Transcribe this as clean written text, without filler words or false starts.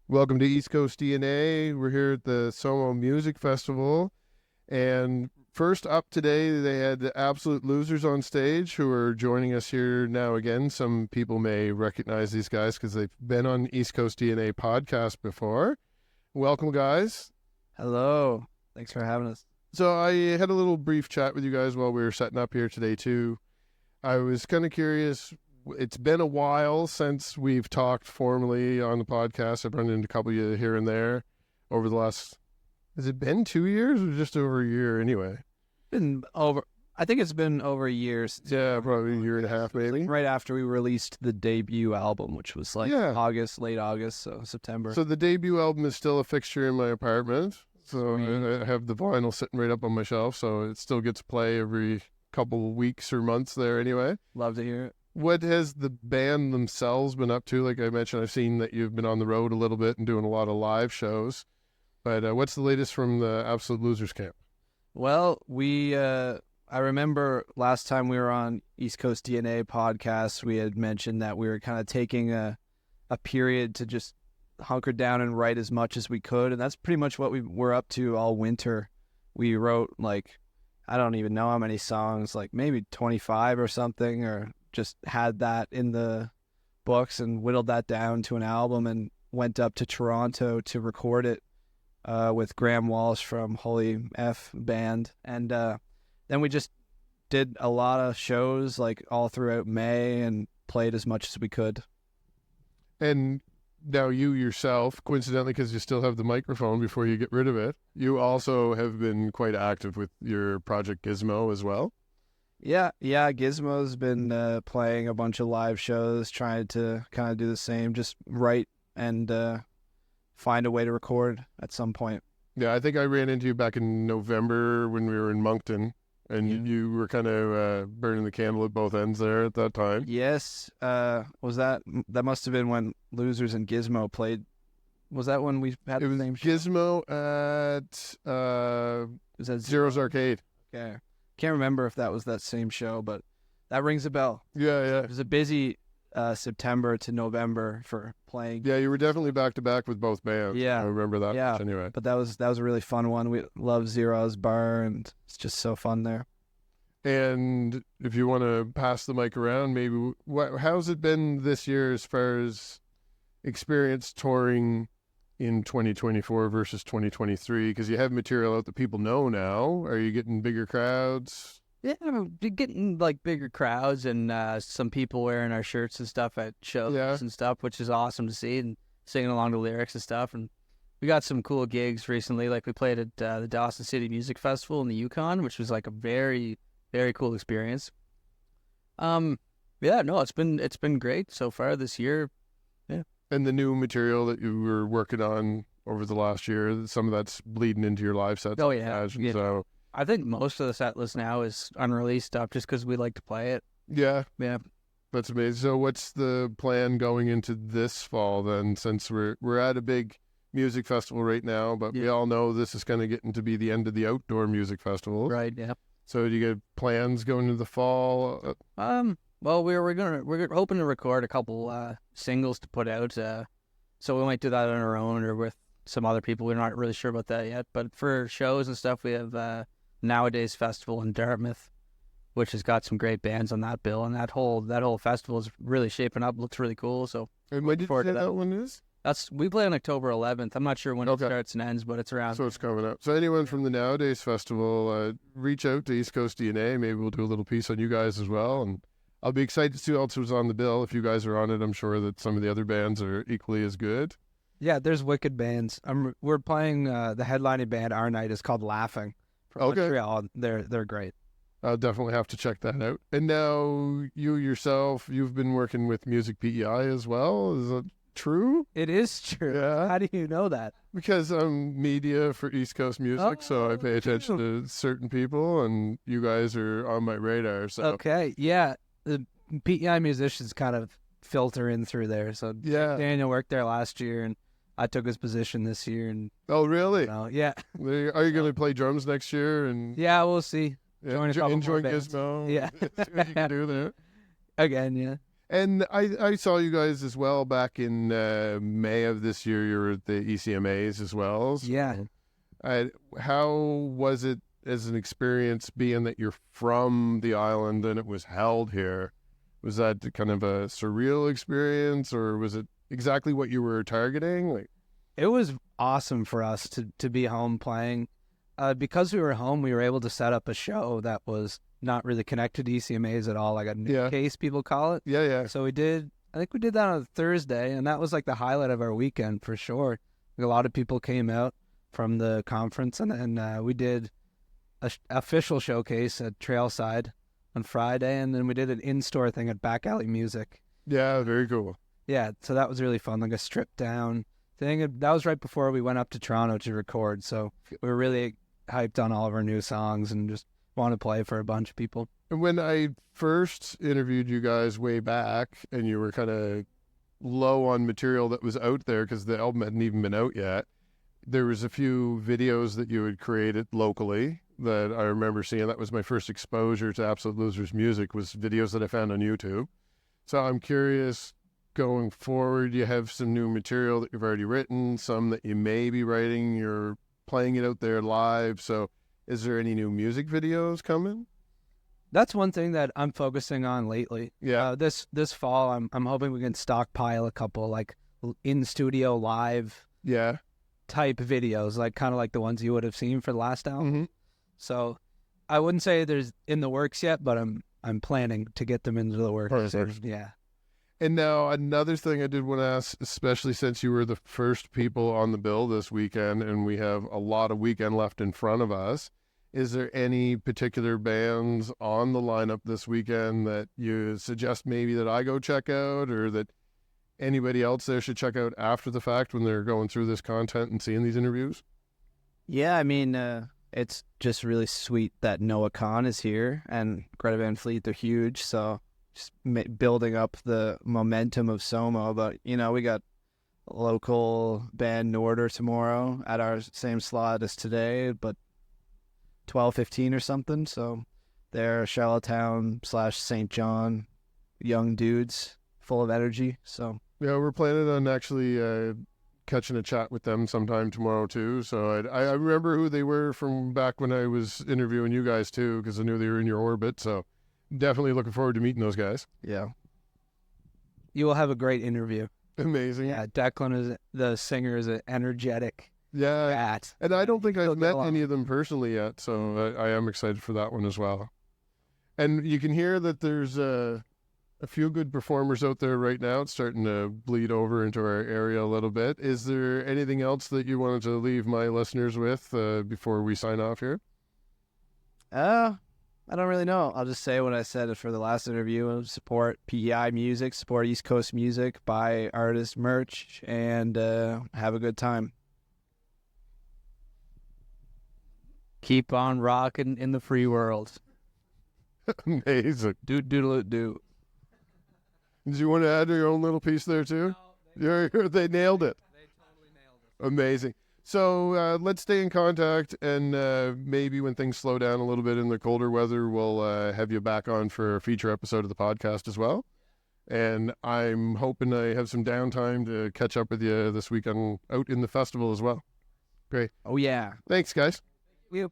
Welcome to East Coast DNA. We're here at the Sommo Music Festival. And first up today, they had the Absolute Losers on stage who are joining us here now again. Some people may recognize these guys because they've been on East Coast DNA podcast before. Welcome, guys. Hello. Thanks for having us. So I had a little brief chat with you guys while we were setting up here today, too. I was kind of curious. It's been a while since we've talked formally on the podcast. I've run into a couple of you here and there over the last, has it been 2 years or just over a year anyway? I think it's been over a year. Yeah, probably a year and a half maybe. Right after we released the debut album, which was late August, so September. So the debut album is still a fixture in my apartment. So I have the vinyl sitting right up on my shelf, so it still gets play every couple of weeks or months there anyway. Love to hear it. What has the band themselves been up to? Like I mentioned, I've seen that you've been on the road a little bit and doing a lot of live shows. But what's the latest from the Absolute Losers camp? Well, I remember last time we were on East Coast DNA podcast, we had mentioned that we were kind of taking a period to just hunker down and write as much as we could. And that's pretty much what we were up to all winter. We wrote I don't even know how many songs, maybe 25 or something, or just had that in the books and whittled that down to an album and went up to Toronto to record it with Graham Walsh from Holy F Band. And then we just did a lot of shows all throughout May and played as much as we could. And now you yourself, coincidentally, because you still have the microphone before you get rid of it, you also have been quite active with your project Gizmo as well. Yeah, Gizmo's been playing a bunch of live shows, trying to kind of do the same, just write and find a way to record at some point. Yeah, I think I ran into you back in November when we were in Moncton, and you were kind of burning the candle at both ends there at that time. Yes, that must have been when Losers and Gizmo played. Was that when we had the same show? Gizmo at was that Zero's Arcade. Okay. Can't remember if that was that same show, but that rings a bell. Yeah. It was a busy September to November for playing. Yeah, you were definitely back to back with both bands. Yeah, I remember that. Yeah, much anyway. But that was a really fun one. We love Zero's Bar, and it's just so fun there. And if you want to pass the mic around, maybe how's it been this year as far as experience touring in 2024 versus 2023? Because you have material out that people know now. Are you getting bigger crowds? Yeah, we're getting bigger crowds and some people wearing our shirts and stuff at shows and stuff, which is awesome to see, and singing along to lyrics and stuff. And we got some cool gigs recently. We played at the Dawson City Music Festival in the Yukon, which was a very, very cool experience. It's been great so far this year. Yeah. And the new material that you were working on over the last year, some of that's bleeding into your live sets. Oh, yeah. So I think most of the set list now is unreleased stuff just because we like to play it. Yeah. Yeah. That's amazing. So what's the plan going into this fall then, since we're at a big music festival right now, but we all know this is kind of getting to be the end of the outdoor music festivals. Right, yeah. So do you get plans going into the fall? Well, we're hoping to record a couple singles to put out. So we might do that on our own or with some other people. We're not really sure about that yet. But for shows and stuff, we have Nowadays Festival in Dartmouth, which has got some great bands on that bill, and that whole festival is really shaping up. Looks really cool. So and when did you say that one is? We play on October 11th. I'm not sure when it starts and ends, but it's around. So it's coming up. So anyone from the Nowadays Festival, reach out to East Coast DNA. Maybe we'll do a little piece on you guys as well. And I'll be excited to see who else was on the bill. If you guys are on it, I'm sure that some of the other bands are equally as good. Yeah, there's wicked bands. We're playing the headlining band our night is called Laughing from Montreal. They're great. I'll definitely have to check that out. And now you yourself, you've been working with Music PEI as well. Is it true? It is true. Yeah. How do you know that? Because I'm media for East Coast music, so I pay attention to certain people, and you guys are on my radar. So okay, yeah, the PEI musicians kind of filter in through there. So Daniel worked there last year, and I took his position this year. And oh, really? Yeah. Are you going to play drums next year? And yeah, we'll see. Enjoy Gizmo. Yeah, See what you can do there. Again, yeah. And I saw you guys as well back in May of this year. You were at the ECMAs as well. So, Yeah. how was it as an experience being that you're from the island and it was held here? Was that kind of a surreal experience, or was it exactly what you were targeting? Like, It was awesome for us to be home playing. Because we were home, we were able to set up a show that was not really connected to ECMAs at all, like a new case, people call it. yeah. So I think we did that on a Thursday, and that was like the highlight of our weekend for sure. A lot of people came out from the conference, and then we did a official showcase at Trailside on Friday, and then we did an in-store thing at Back Alley Music. Yeah, very cool. Yeah, so that was really fun, like a stripped down thing. That was right before we went up to Toronto to record, so we were really hyped on all of our new songs and just want to play for a bunch of people. And when I first interviewed you guys way back, and you were kind of low on material that was out there because the album hadn't even been out yet, there was a few videos that you had created locally that I remember seeing. That was my first exposure to Absolute Losers music, was videos that I found on YouTube. So I'm curious, going forward, you have some new material that you've already written, some that you may be writing, you're playing it out there live. So is there any new music videos coming? That's one thing that I'm focusing on lately. Yeah. This fall, I'm hoping we can stockpile a couple like in studio live Yeah. type videos, like kind of like the ones you would have seen for the last album. Mm-hmm. So I wouldn't say there's in the works yet, but I'm planning to get them into the works. Perfect. Yeah. And now another thing I did want to ask, especially since you were the first people on the bill this weekend, and we have a lot of weekend left in front of us, is there any particular bands on the lineup this weekend that you suggest maybe that I go check out, or that anybody else there should check out after the fact when they're going through this content and seeing these interviews? Yeah, I mean, it's just really sweet that Noah Khan is here and Greta Van Fleet. They're huge, so just building up the momentum of Sommo. But, we got a local band Norder tomorrow at our same slot as today, but 12:15 or something. So they're Charlottetown / St. John, young dudes, full of energy. So Yeah, we're planning on actually catching a chat with them sometime tomorrow too. So I remember who they were from back when I was interviewing you guys too, because I knew they were in your orbit. So definitely looking forward to meeting those guys. yeah, you will have a great interview. Amazing. Yeah, Declan the singer is an energetic Yeah. cat. And I don't think He'll I've get met along. any of them personally yet, so I am excited for that one as well. And you can hear that there's a few good performers out there right now. It's starting to bleed over into our area a little bit. Is there anything else that you wanted to leave my listeners with before we sign off here? I don't really know. I'll just say what I said for the last interview. Support PEI music, support East Coast music, buy artist merch, and have a good time. Keep on rocking in the free world. Amazing. Do. Did you want to add your own little piece there too? They nailed it. They totally nailed it. Amazing. So let's stay in contact, and maybe when things slow down a little bit in the colder weather, we'll have you back on for a feature episode of the podcast as well. And I'm hoping I have some downtime to catch up with you this weekend out in the festival as well. Great. Oh, yeah. Thanks, guys. You.